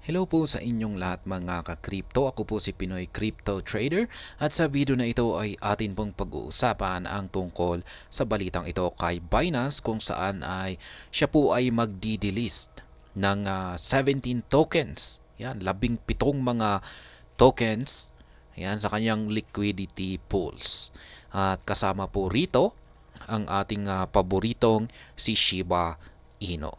Hello po sa inyong lahat mga ka-crypto. Ako po si Pinoy Crypto Trader at sa video na ito ay atin pong pag-uusapan ang tungkol sa balitang ito kay Binance kung saan ay siya po ay magdi-delist ng 17 tokens. Yan, 17 mga tokens yan, sa kanyang liquidity pools. At kasama po rito ang ating paboritong si Shiba Inu.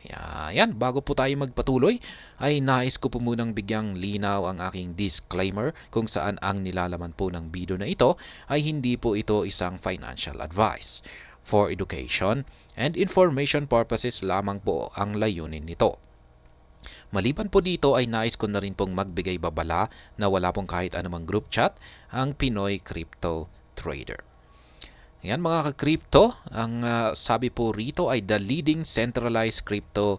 Kaya yan, bago po tayo magpatuloy, ay nais ko po munang bigyang linaw ang aking disclaimer kung saan ang nilalaman po ng video na ito ay hindi po ito isang financial advice. For education and information purposes lamang po ang layunin nito. Maliban po dito ay nais ko na rin pong magbigay babala na wala pong kahit anumang group chat ang Pinoy Crypto Trader. Yan mga ka-crypto, ang sabi po rito ay the leading centralized crypto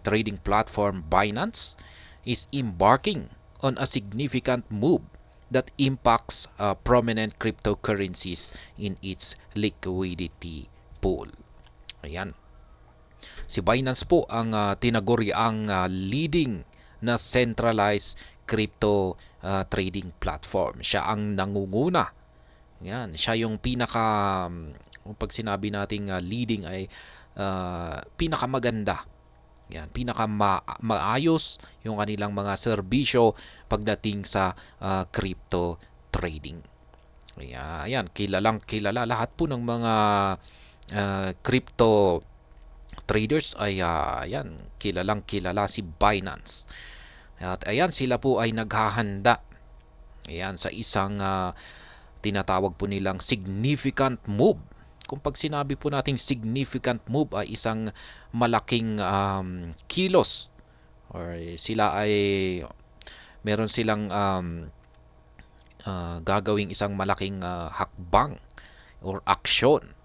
trading platform Binance is embarking on a significant move that impacts prominent cryptocurrencies in its liquidity pool. Ayan. Si Binance po ang tinaguriang leading na centralized crypto trading platform. Siya ang nangunguna. Yan, siya yung pag sinabi nating leading ay pinakamaganda. Yan, maayos yung kanilang mga serbisyo pagdating sa crypto trading. Ayan, kilalang kilala lahat po ng mga crypto traders ay ayan, kilalang kilala si Binance. At ayan, sila po ay naghahanda ayan, sa isang tinatawag po nilang significant move. Kung pag sinabi po natin significant move ay isang malaking kilos or sila ay meron silang gagawing isang malaking hakbang or aksyon.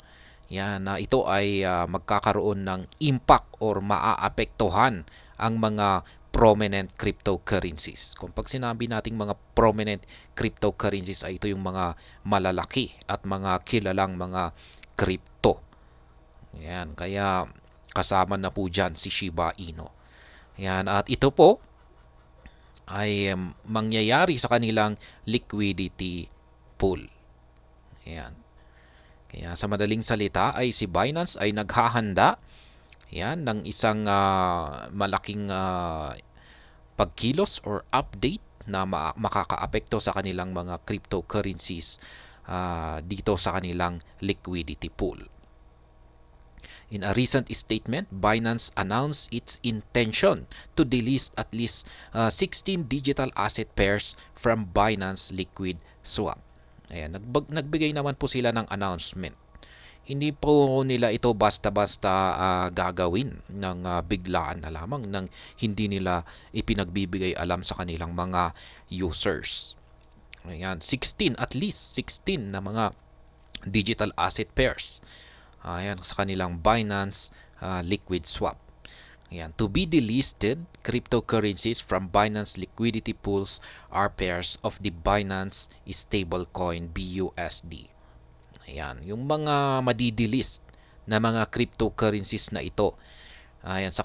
Yan, na ito ay magkakaroon ng impact or maaapektuhan ang mga prominent cryptocurrencies. Kung pag sinabi nating mga prominent cryptocurrencies ay ito yung mga malalaki at mga kilalang mga crypto. Yan, kaya kasama na po dyan si Shiba Inu. Yan, at ito po ay mangyayari sa kanilang liquidity pool. Yan. Kaya sa madaling salita ay si Binance ay naghahanda yan ng isang malaking pagkilos or update na makakaapekto sa kanilang mga cryptocurrencies dito sa kanilang liquidity pool. In a recent statement, Binance announced its intention to delist at least 16 digital asset pairs from Binance Liquid Swap. Ayan, nagbigay naman po sila ng announcement. Hindi po nila ito basta-basta gagawin ng biglaan na lamang nang hindi nila ipinagbibigay alam sa kanilang mga users. Ayan, 16 at least 16 na mga digital asset pairs. Ayan, sa kanilang Binance Liquid Swap. Ayan, to be delisted, cryptocurrencies from Binance liquidity pools are pairs of the Binance stablecoin BUSD. Ayan, yung mga madidelist na mga cryptocurrencies na ito. Ayan, sa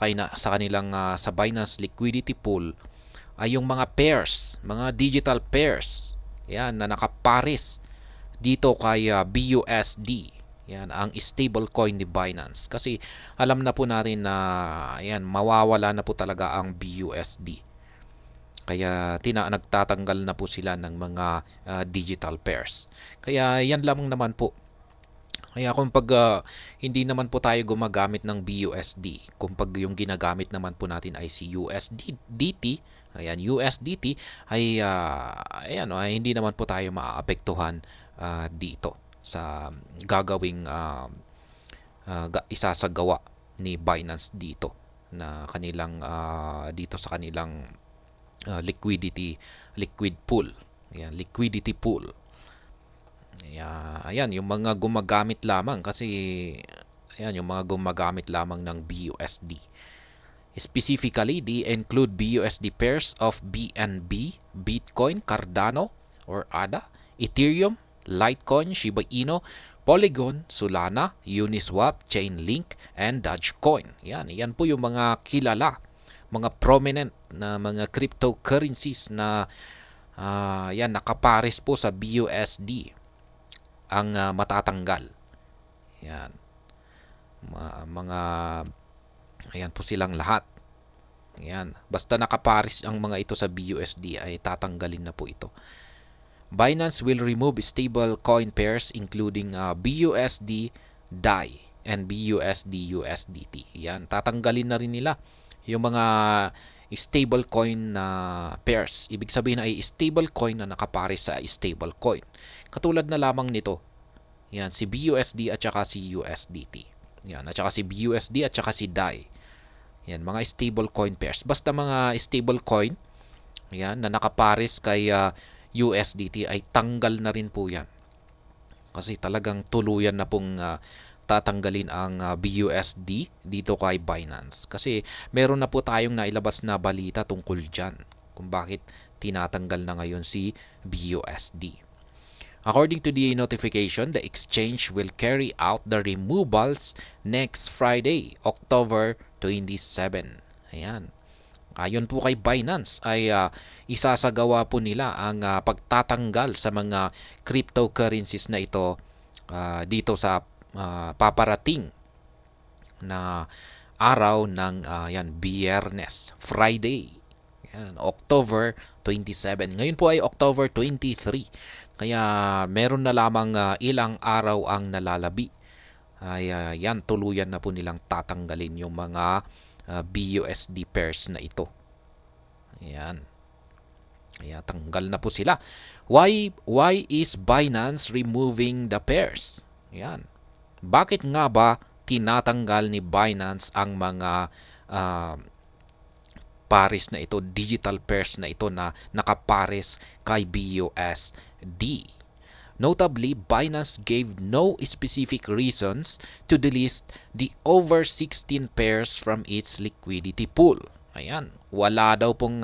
kanilang sa Binance liquidity pool ay yung mga pairs, mga digital pairs. Ayan, na nakapares dito kay BUSD. Yan ang stablecoin ni Binance kasi alam na po natin na ayan, mawawala na po talaga ang BUSD. Kaya nagtatanggal na po sila ng mga digital pairs. Kaya yan lamang naman po. Kaya kung pag hindi naman po tayo gumagamit ng BUSD, kung pag yung ginagamit naman po natin ay si USDT, ayan, USDT ay ayan, hindi naman po tayo maaapektuhan dito sa gagawing isasagawa ni Binance dito na kanilang dito sa kanilang liquid pool. Ayan, liquidity pool. Ayan, yung mga gumagamit lamang kasi ayan, yung mga gumagamit lamang ng BUSD. Specifically, they include BUSD pairs of BNB, Bitcoin, Cardano or ADA, Ethereum, Litecoin, Shiba Inu, Polygon, Solana, Uniswap, Chainlink, and Dogecoin. Yan po yung mga kilala mga prominent na mga cryptocurrencies na yan nakapares po sa BUSD ang matatanggal. Yan. Mga ayan po silang lahat. Yan. Basta nakapares ang mga ito sa BUSD ay tatanggalin na po ito. Binance will remove stable coin pairs including BUSD, DAI, and BUSD USDT. Yan, tatanggalin na rin nila yung mga stable coin na pairs. Ibig sabihin ay stable coin na nakapares sa stable coin. Katulad na lamang nito. Yan, si BUSD at saka si USDT. Yan, at saka si BUSD at saka si DAI. Yan, mga stable coin pairs. Basta mga stable coin yan, na nakapares kay USDT ay tanggal na rin po yan. Kasi talagang tuluyan na pong tatanggalin ang BUSD dito kay Binance. Kasi meron na po tayong nailabas na balita tungkol dyan kung bakit tinatanggal na ngayon si BUSD. According to the notification, the exchange will carry out the removals next Friday, October 27. Ayan. Ayon po kay Binance ay isasagawa po nila ang pagtatanggal sa mga cryptocurrencies na ito dito sa paparating na araw ng Biyernes, Friday. Yan, October 27. Ngayon po ay October 23. Kaya meron na lamang ilang araw ang nalalabi. Ay yan, tuluyan na po nilang tatanggalin yung mga BUSD pairs na ito. Ayan. Kaya tanggal na po sila. Why is Binance removing the pairs? Ayan. Bakit nga ba tinatanggal ni Binance ang mga pares na ito, digital pairs na ito na nakapares kay BUSD? Notably, Binance gave no specific reasons to delist the over 16 pairs from its liquidity pool. Ayan, wala daw pong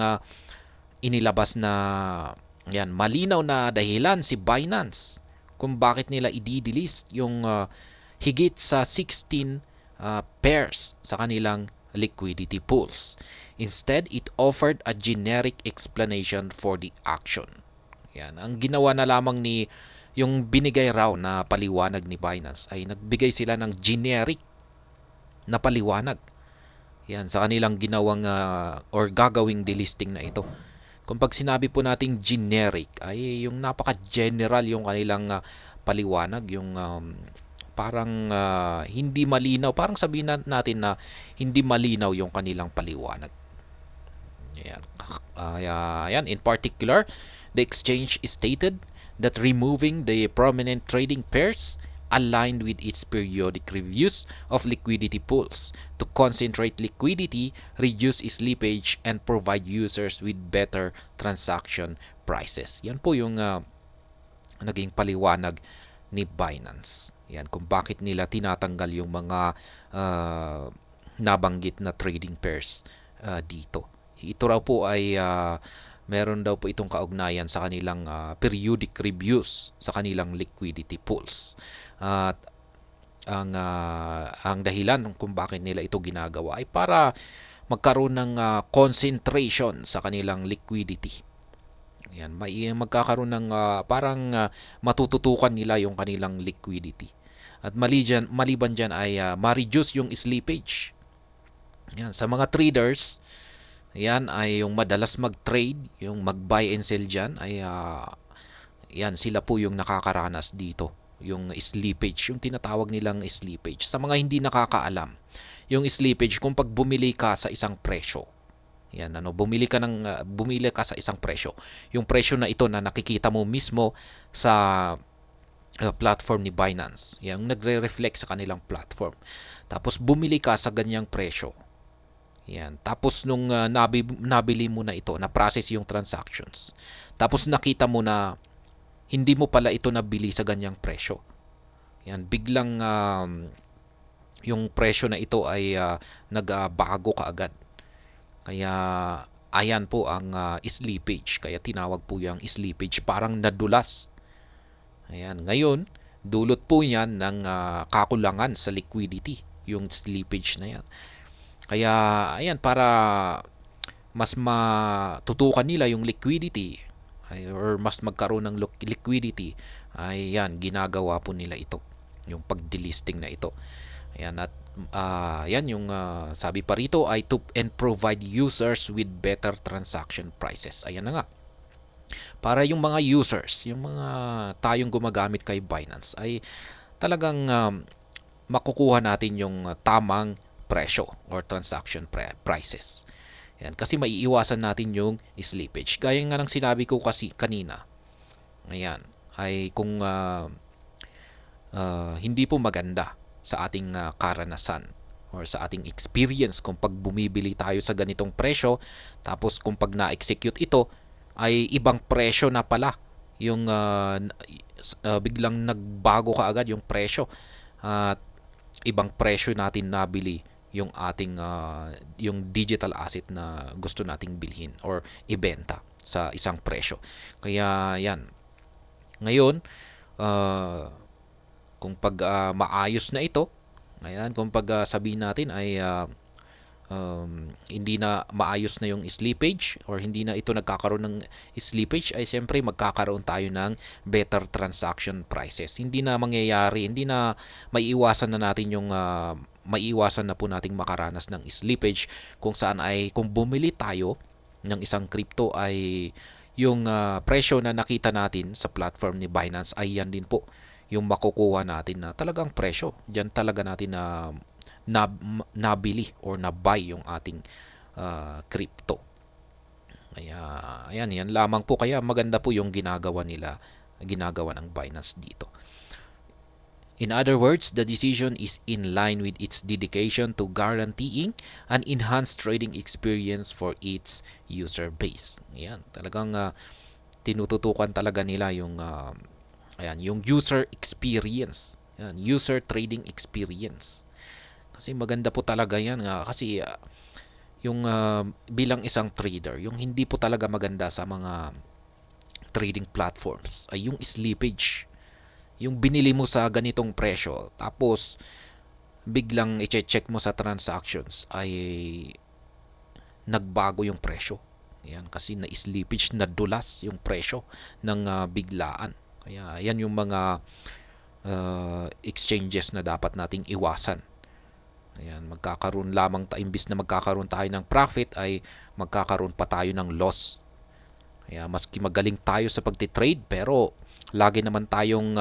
inilabas na malinaw na dahilan si Binance kung bakit nila i-delist yung higit sa 16 pairs sa kanilang liquidity pools. Instead, it offered a generic explanation for the action. Yan, ang ginawa na lamang ni yung binigay raw na paliwanag ni Binance ay nagbigay sila ng generic na paliwanag. Yan, sa kanilang ginawang or gagawing delisting na ito. Kung pag sinabi po nating generic ay yung napaka-general yung kanilang paliwanag, yung parang hindi malinaw, parang sabihin natin na hindi malinaw yung kanilang paliwanag. Yan. Yan. In particular, the exchange stated that removing the prominent trading pairs aligned with its periodic reviews of liquidity pools to concentrate liquidity, reduce slippage, and provide users with better transaction prices. Yan po yung naging paliwanag ni Binance. Yan, kung bakit nila tinatanggal yung mga nabanggit na trading pairs dito. Ito raw po ay meron daw po itong kaugnayan sa kanilang periodic reviews sa kanilang liquidity pools. At ang dahilan kung bakit nila ito ginagawa ay para magkaroon ng concentration sa kanilang liquidity. Yan, magkakaroon ng parang matututukan nila yung kanilang liquidity. At maliban dyan ay ma-reduce yung slippage. Yan, sa mga traders, yan ay yung madalas mag-trade, yung mag-buy and sell dyan, ay yan, sila po yung nakakaranas dito. Yung slippage, yung tinatawag nilang slippage. Sa mga hindi nakakaalam, yung slippage, kung pag bumili ka sa isang presyo, yan, bumili ka sa isang presyo. Yung presyo na ito na nakikita mo mismo sa platform ni Binance, yung nagre-reflect sa kanilang platform. Tapos bumili ka sa ganyang presyo. Yan. Tapos nung nabili mo na ito, na-process yung transactions. Tapos nakita mo na hindi mo pala ito nabili sa ganyang presyo. Yan, biglang yung presyo na ito ay nagbago kaagad. Kaya ayan po ang slippage. Kaya tinawag po yung slippage, parang nadulas. Ayan, ngayon dulot po yan ng kakulangan sa liquidity, yung slippage na yan. Kaya ayan, para mas matutukan nila yung liquidity or mas magkaroon ng liquidity, ay yan, ginagawa po nila ito, yung pag-delisting na ito. Ayan, at yan yung sabi pa rito ay to and provide users with better transaction prices. Ayan na nga. Para yung mga users, yung mga tayong gumagamit kay Binance ay talagang makukuha natin yung tamang presyo or transaction prices. Yan, kasi maiiwasan natin yung slippage. Gaya nga ng sinabi ko kasi kanina. Ayan, ay kung hindi po maganda sa ating karanasan or sa ating experience kung pag bumibili tayo sa ganitong presyo, tapos kung pag na-execute ito ay ibang presyo na pala yung biglang nagbago kaagad yung presyo at ibang presyo natin nabili yung ating yung digital asset na gusto nating bilhin or ibenta sa isang presyo. Kaya yan, ngayon kung pag maayos na ito, ayan, kung pag sabihin natin ay hindi na maayos na yung slippage or hindi na ito nagkakaroon ng slippage, ay siyempre magkakaroon tayo ng better transaction prices. Hindi na mangyayari, hindi na maiiwasan na natin yung maiiwasan na po nating makaranas ng slippage kung saan ay kung bumili tayo ng isang crypto ay yung presyo na nakita natin sa platform ni Binance ay yan din po yung makukuha natin na talagang presyo. Diyan talaga natin na nabili or na-buy yung ating crypto. Kaya ayan, yan lamang po. Kaya maganda po yung ginagawa ng Binance dito. In other words, the decision is in line with its dedication to guaranteeing an enhanced trading experience for its user base. Ayan, talagang tinututukan talaga nila yung yung user experience. Ayan, user trading experience. Kasi maganda po talaga yan kasi yung bilang isang trader, yung hindi po talaga maganda sa mga trading platforms ay yung slippage. Yung binili mo sa ganitong presyo tapos biglang i-check mo sa transactions ay nagbago yung presyo. Yan, kasi na-slippage, nadulas yung presyo ng biglaan. Kaya yan yung mga exchanges na dapat nating iwasan. Ayan, magkakaroon lamang imbis na magkakaroon tayo ng profit ay magkakaroon pa tayo ng loss. Kaya maski magaling tayo sa pagtitrade pero lagi naman tayong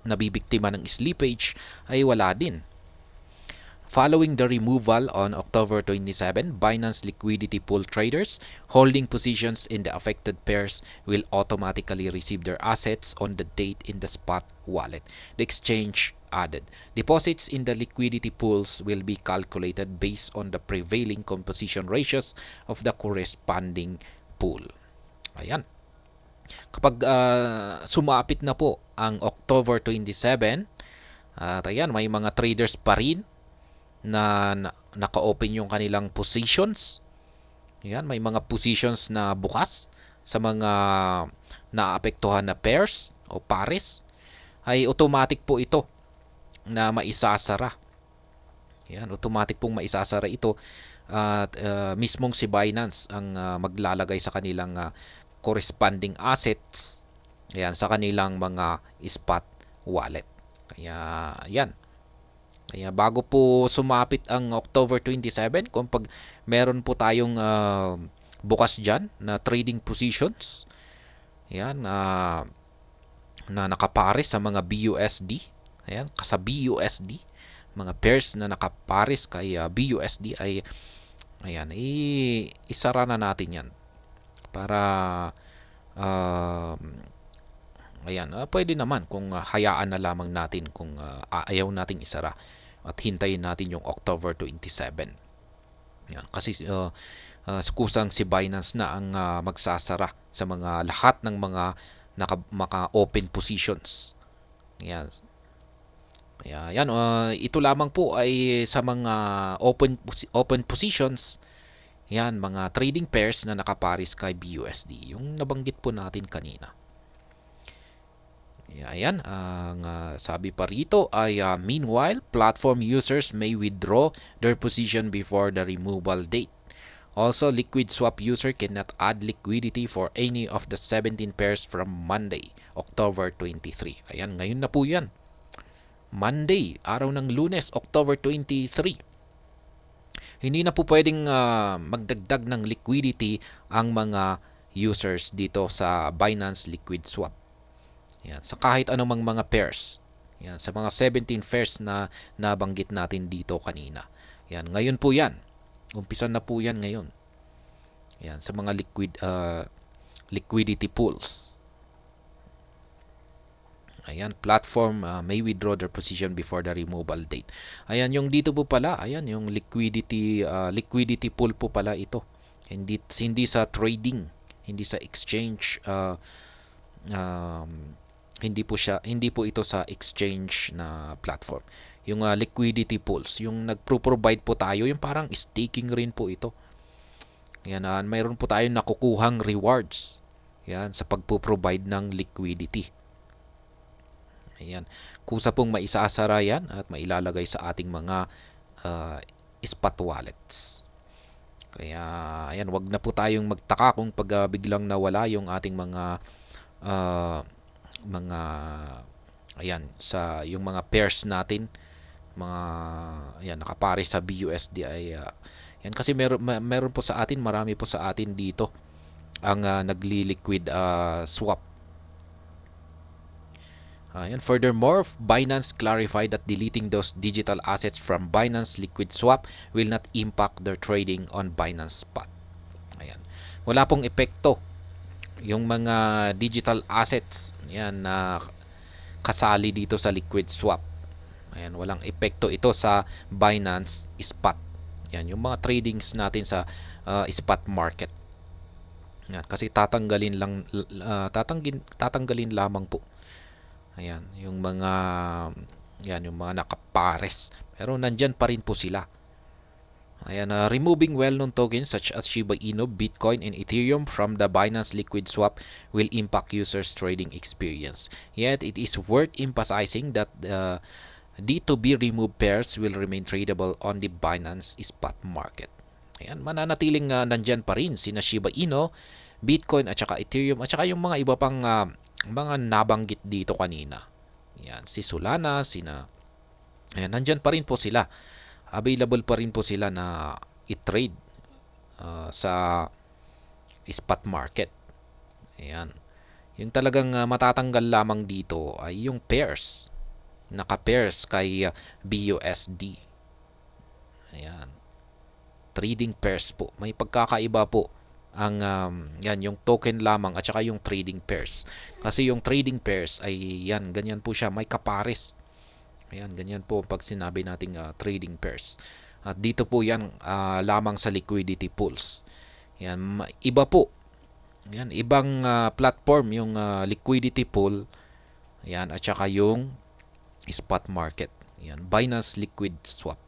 nabibiktima ng slippage ay wala din. Following the removal on October 27, Binance liquidity pool traders holding positions in the affected pairs will automatically receive their assets on the date in the spot wallet. The exchange added, deposits in the liquidity pools will be calculated based on the prevailing composition ratios of the corresponding pool. Ayan. Kapag sumapit na po ang October 27, at ayan, may mga traders pa rin na naka-open yung kanilang positions. Ayan, may mga positions na bukas sa mga naapektuhan na pairs o pares, ay automatic po ito na maisasara. Ayan, automatic pong maisasara ito at mismong si Binance ang maglalagay sa kanilang corresponding assets, ayan, sa kanilang mga spot wallet. Kaya yan. Kaya bago po sumapit ang October 27, kung pag meron po tayong bukas dyan na trading positions, ayan, na nakapares sa mga BUSD, ayan, sa BUSD, mga pairs na nakapares kay BUSD ay ayan, isara na natin yan para ayan, pwede naman kung hayaan na lamang natin kung ayaw nating isara at hintayin natin yung October 27. Yan, kasi kusang si Binance na ang magsasara sa mga lahat ng mga maka-open positions. Yan. Kaya yan, ito lamang po ay sa mga open positions. Yan, mga trading pairs na nakapares kay BUSD, yung nabanggit po natin kanina. Ayan, ang sabi pa rito ay meanwhile, platform users may withdraw their position before the removal date. Also, Liquid Swap user cannot add liquidity for any of the 17 pairs from Monday, October 23. Ayan, ngayon na po yan. Monday, araw ng Lunes, October 23. Hindi na po pwedeng magdagdag ng liquidity ang mga users dito sa Binance Liquid Swap. Yan, sa kahit anumang mga pairs. Yan, sa mga 17 pairs na nabanggit natin dito kanina. Yan, ngayon po yan. Umpisan na po yan ngayon. Yan, sa mga liquidity pools. Ayan, platform may withdraw their position before the removal date. Ayan, yung dito po pala, ayan, yung liquidity pool po pala ito. Hindi sa trading, hindi sa exchange, hindi po ito sa exchange na platform. Yung liquidity pools, yung nagpro-provide po tayo, yung parang staking rin po ito. Yan, mayroon po tayong nakukuhang rewards. Yan, sa pagpo-provide ng liquidity. Ayan, kusa pong maisasara yan at mailalagay sa ating mga spot wallets. Kaya, ayan, wag na po tayong magtaka kung pag biglang nawala yung ating ayan, sa yung mga pairs natin, ayan, nakapare sa BUSD ay yan, kasi meron po sa atin, marami po sa atin dito ang nagli-liquid swap. Ayan, furthermore, Binance clarified that deleting those digital assets from Binance Liquid Swap will not impact their trading on Binance Spot. Ayan, wala pong epekto yung mga digital assets yan na kasali dito sa liquid swap. Ayan, walang epekto ito sa Binance Spot. Yan, yung mga tradings natin sa spot market. Yan, kasi tatanggalin lamang po. Ayan, yung mga nakapares. Pero nandyan pa rin po sila. Ayan, removing well-known tokens such as Shiba Inu, Bitcoin, and Ethereum from the Binance Liquid Swap will impact users' trading experience. Yet, it is worth emphasizing that D2B removed pairs will remain tradable on the Binance spot market. Ayan, mananatiling nandyan pa rin sina Shiba Inu, Bitcoin, at saka Ethereum, at saka yung mga iba pang mga nabanggit dito kanina. Ayan, si Solana, ayan, nandyan pa rin po sila. Available pa rin po sila na i-trade sa spot market. Ayan. Yung talagang matatanggal lamang dito ay yung pairs. Naka-pairs kay BUSD. Ayan. Trading pairs po. May pagkakaiba po ang yan, yung token lamang at saka yung trading pairs. Kasi yung trading pairs ay yan, ganyan po siya, may kapares. Ayan, ganyan po pag sinabi nating trading pairs. At dito po yan lamang sa liquidity pools. Yan, iba po. Yan, ibang platform yung liquidity pool. Yan, at saka yung spot market. Yan, Binance Liquid Swap.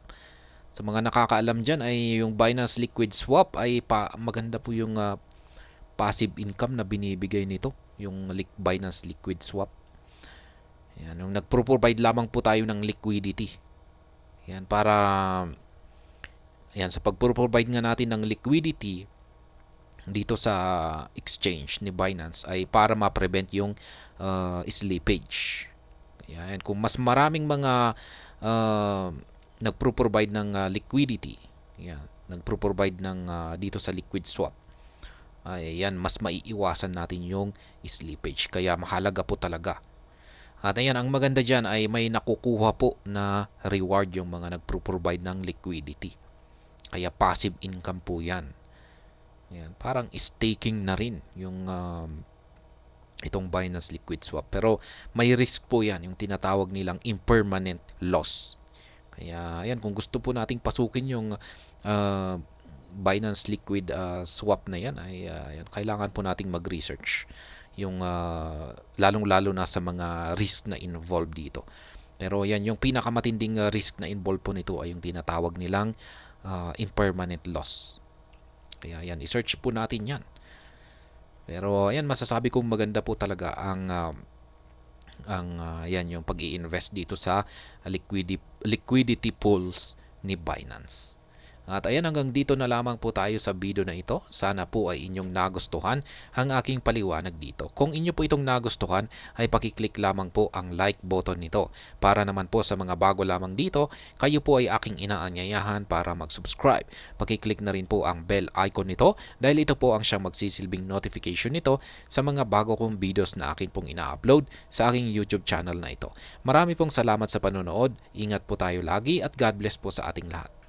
Sa mga nakakaalam dyan ay yung Binance Liquid Swap ay maganda po yung passive income na binibigay nito. Yung Binance Liquid Swap. Yan, yung nagpro-provide lamang po tayo ng liquidity. Yan, para yan, sa pagpro-provide nga natin ng liquidity dito sa exchange ni Binance ay para ma-prevent yung slippage. Yan, kung mas maraming mga nagpro-provide ng liquidity, yan, nagpro-provide ng dito sa liquid swap, ay yan, mas maiiwasan natin yung slippage. Kaya mahalaga po talaga. At ayan, ang maganda dyan ay may nakukuha po na reward yung mga nagpro-provide ng liquidity. Kaya passive income po yan. Yan, parang staking na rin yung itong Binance Liquid Swap. Pero may risk po yan, yung tinatawag nilang impermanent loss. Kaya ayan, kung gusto po nating pasukin yung Binance Liquid Swap na yan, ay ayan, kailangan po nating mag-research yung lalong-lalo na sa mga risk na involved dito. Pero yan, yung pinakamatinding risk na involved po nito ay yung tinatawag nilang impermanent loss. Kaya yan, i-search po natin yan. Pero ayan, masasabi kong maganda po talaga ang yan, yung pag-i-invest dito sa liquidity pools ni Binance. At ayan, hanggang dito na lamang po tayo sa video na ito. Sana po ay inyong nagustuhan ang aking paliwanag dito. Kung inyo po itong nagustuhan ay pakiclick lamang po ang like button nito. Para naman po sa mga bago lamang dito, kayo po ay aking inaanyayahan para mag-subscribe. Pakiclick na rin po ang bell icon nito dahil ito po ang siyang magsisilbing notification nito sa mga bago kong videos na akin pong ina-upload sa aking YouTube channel na ito. Marami pong salamat sa panonood. Ingat po tayo lagi at God bless po sa ating lahat.